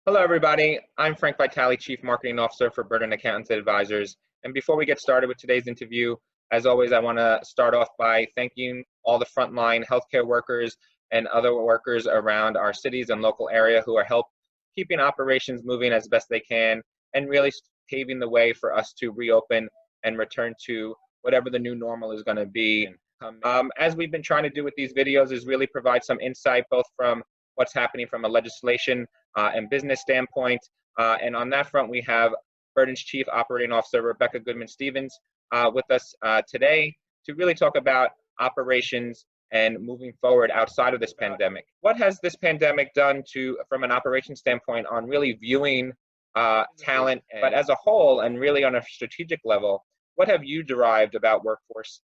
Hello, everybody. I'm Frank Vitale, Chief Marketing Officer for Burden Accountants Advisors. And before we get started with today's interview, as always, I want to start off by thanking all the frontline healthcare workers and other workers around our cities and local area who are keeping operations moving as best they can and really paving the way for us to reopen and return to whatever the new normal is going to be. As we've been trying to do with these videos is really provide some insight both from what's happening from a legislation and business standpoint. And on that front, we have Burden's Chief Operating Officer, Rebecca Goodman-Stevens, with us today to really talk about operations and moving forward outside of this pandemic. What has this pandemic done from an operations standpoint on really viewing talent, but as a whole and really on a strategic level, what have you derived about workforce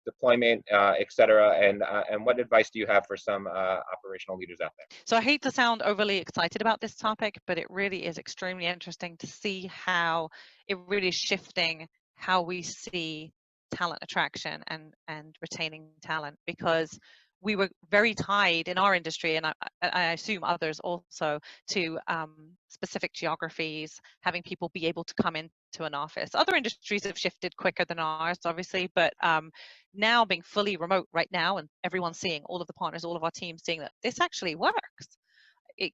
deployment, et cetera, and what advice do you have for some operational leaders out there? So I hate to sound overly excited about this topic, but it really is extremely interesting to see how it really is shifting how we see talent attraction and retaining talent, because we were very tied in our industry, and I assume others also, to specific geographies, having people be able to come into an office. Other industries have shifted quicker than ours, obviously, but now being fully remote right now, and everyone's seeing, all of the partners, all of our teams seeing that this actually works. It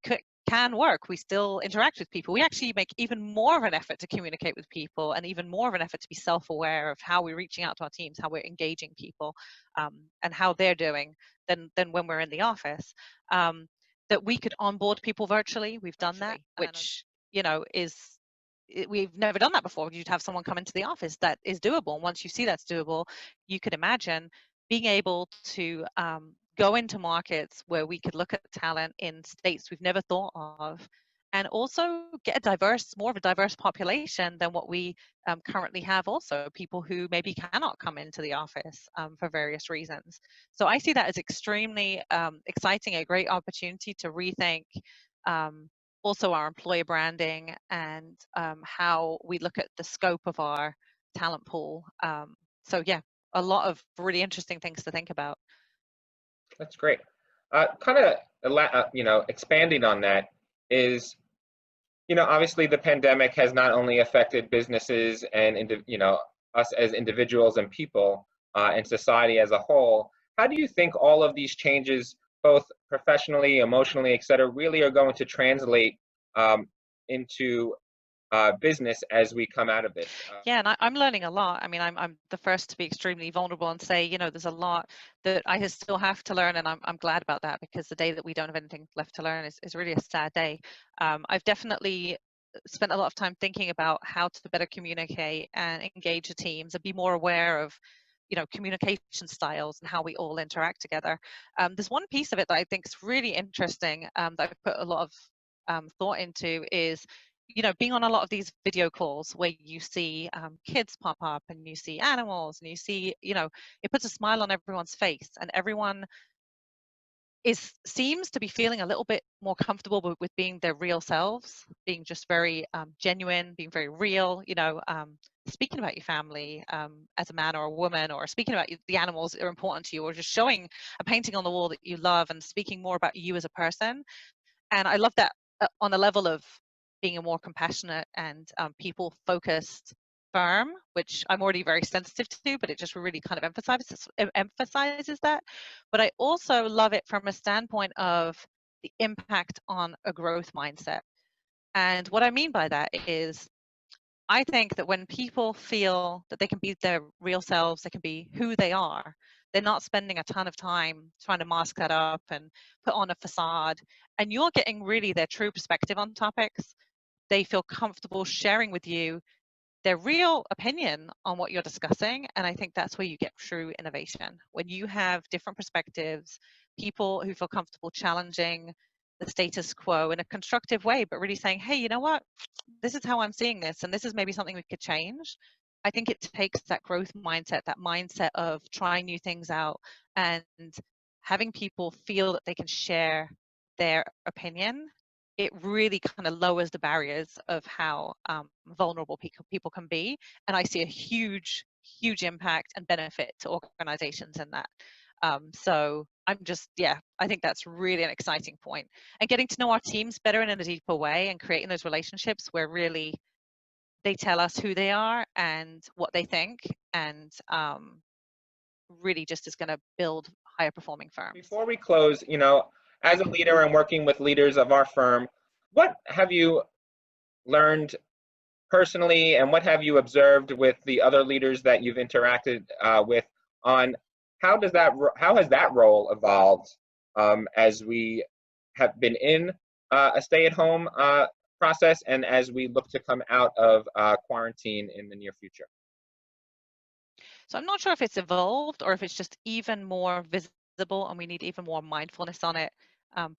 can work. We still interact with people. We actually make even more of an effort to communicate with people, and even more of an effort to be self-aware of how we're reaching out to our teams, how we're engaging people, and how they're doing than when we're in the office. That we could onboard people virtually. We've done that, which we've never done that before. You'd have someone come into the office. That is doable. And once you see that's doable, you could imagine being able to go into markets where we could look at talent in states we've never thought of, and also get more of a diverse population than what we currently have. Also, people who maybe cannot come into the office for various reasons. So I see that as extremely exciting, a great opportunity to rethink also our employer branding and how we look at the scope of our talent pool. So yeah, a lot of really interesting things to think about. That's great. Expanding on that is, obviously the pandemic has not only affected businesses and, us as individuals and people and society as a whole. How do you think all of these changes, both professionally, emotionally, et cetera, really are going to translate into business as we come out of this? Yeah, and I'm learning a lot. I mean, I'm the first to be extremely vulnerable and say, there's a lot that I still have to learn, and I'm glad about that, because the day that we don't have anything left to learn is really a sad day. I've definitely spent a lot of time thinking about how to better communicate and engage the teams and be more aware of communication styles and how we all interact together. There's one piece of it that I think is really interesting, that I've put a lot of thought into, is being on a lot of these video calls where you see kids pop up and you see animals and you see, it puts a smile on everyone's face, and everyone seems to be feeling a little bit more comfortable with being their real selves, being just very genuine, being very real, speaking about your family as a man or a woman, or speaking about the animals that are important to you, or just showing a painting on the wall that you love and speaking more about you as a person. And I love that on the level of being a more compassionate and people-focused firm, which I'm already very sensitive to, but it just really kind of emphasizes that. But I also love it from a standpoint of the impact on a growth mindset. And what I mean by that is, I think that when people feel that they can be their real selves, they can be who they are, they're not spending a ton of time trying to mask that up and put on a facade, and you're getting really their true perspective on topics. They feel comfortable sharing with you their real opinion on what you're discussing. And I think that's where you get true innovation. When you have different perspectives, people who feel comfortable challenging the status quo in a constructive way, but really saying, hey, you know what? This is how I'm seeing this, and this is maybe something we could change. I think it takes that growth mindset, that mindset of trying new things out and having people feel that they can share their opinion. It really kind of lowers the barriers of how vulnerable people can be. And I see a huge, huge impact and benefit to organizations in that. So yeah, I think that's really an exciting point. And getting to know our teams better and in a deeper way and creating those relationships where really they tell us who they are and what they think, and really just is going to build higher performing firms. Before we close, as a leader and working with leaders of our firm, what have you learned personally, and what have you observed with the other leaders that you've interacted with on how has that role evolved as we have been in a stay-at-home process and as we look to come out of quarantine in the near future? So I'm not sure if it's evolved or if it's just even more visible and we need even more mindfulness on it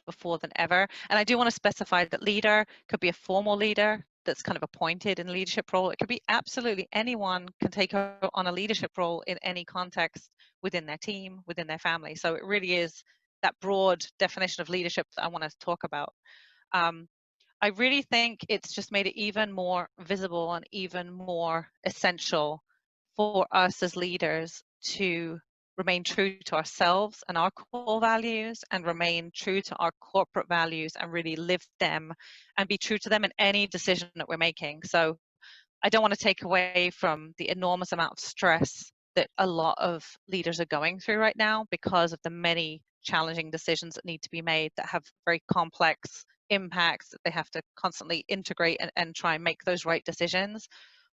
before than ever. And I do want to specify that leader could be a formal leader that's kind of appointed in a leadership role. It could be absolutely anyone can take on a leadership role in any context within their team, within their family. So it really is that broad definition of leadership that I want to talk about. I really think it's just made it even more visible and even more essential for us as leaders to remain true to ourselves and our core values, and remain true to our corporate values and really live them and be true to them in any decision that we're making. So I don't want to take away from the enormous amount of stress that a lot of leaders are going through right now because of the many challenging decisions that need to be made that have very complex impacts that they have to constantly integrate and try and make those right decisions.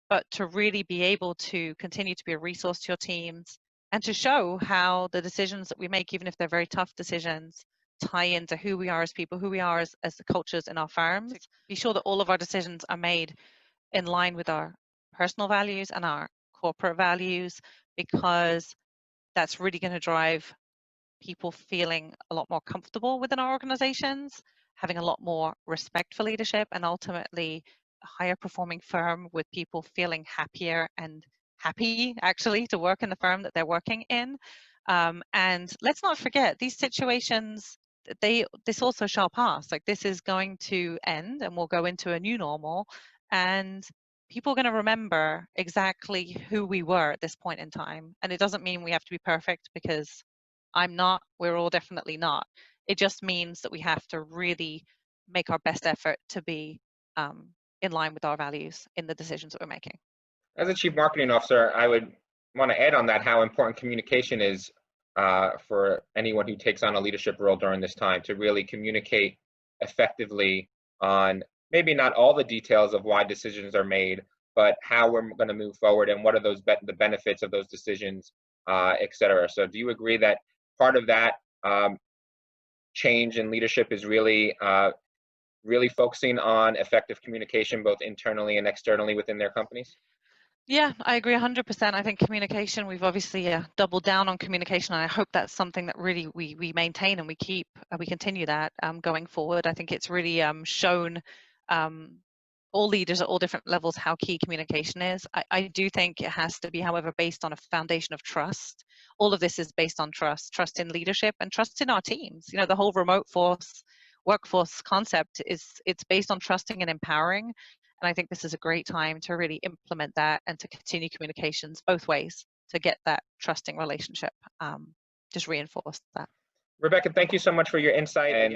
But to really be able to continue to be a resource to your teams and to show how the decisions that we make, even if they're very tough decisions, tie into who we are as people, who we are as the cultures in our firms. Be sure that all of our decisions are made in line with our personal values and our corporate values, because that's really going to drive people feeling a lot more comfortable within our organizations, having a lot more respect for leadership, and ultimately a higher performing firm with people feeling happier and happy actually to work in the firm that they're working in. And let's not forget, these situations, this also shall pass. Like, this is going to end and we'll go into a new normal, and people are going to remember exactly who we were at this point in time. And it doesn't mean we have to be perfect, because I'm not, we're all definitely not. It just means that we have to really make our best effort to be in line with our values in the decisions that we're making. As a chief marketing officer, I would want to add on that how important communication is for anyone who takes on a leadership role during this time, to really communicate effectively on maybe not all the details of why decisions are made, but how we're going to move forward and what are the benefits of those decisions, et cetera. So do you agree that part of that change in leadership is really focusing on effective communication, both internally and externally within their companies? Yeah, I agree 100%. I think communication, we've obviously doubled down on communication, and I hope that's something that really we maintain and we continue that going forward. I think it's really shown all leaders at all different levels how key communication is. I do think it has to be, however, based on a foundation of trust. All of this is based on trust in leadership and trust in our teams. You know, the whole remote workforce concept it's based on trusting and empowering. And I think this is a great time to really implement that and to continue communications both ways to get that trusting relationship, just reinforce that. Rebecca, thank you so much for your insight, and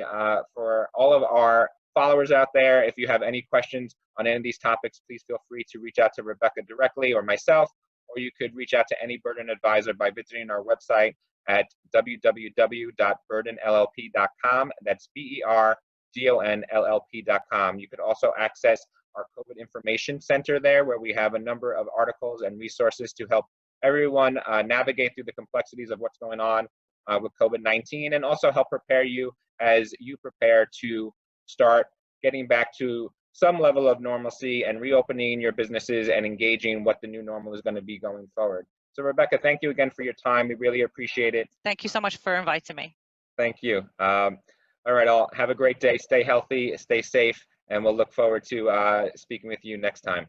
for all of our followers out there, if you have any questions on any of these topics, please feel free to reach out to Rebecca directly or myself, or you could reach out to any Burden advisor by visiting our website at www.burdenllp.com. That's BERDONLLP.com. You could also access our COVID Information Center there, where we have a number of articles and resources to help everyone navigate through the complexities of what's going on with COVID-19, and also help prepare you as you prepare to start getting back to some level of normalcy and reopening your businesses and engaging what the new normal is going to be going forward. So Rebecca, thank you again for your time. We really appreciate it. Thank you so much for inviting me. Thank you. All right, all have a great day. Stay healthy, stay safe, and we'll look forward to speaking with you next time.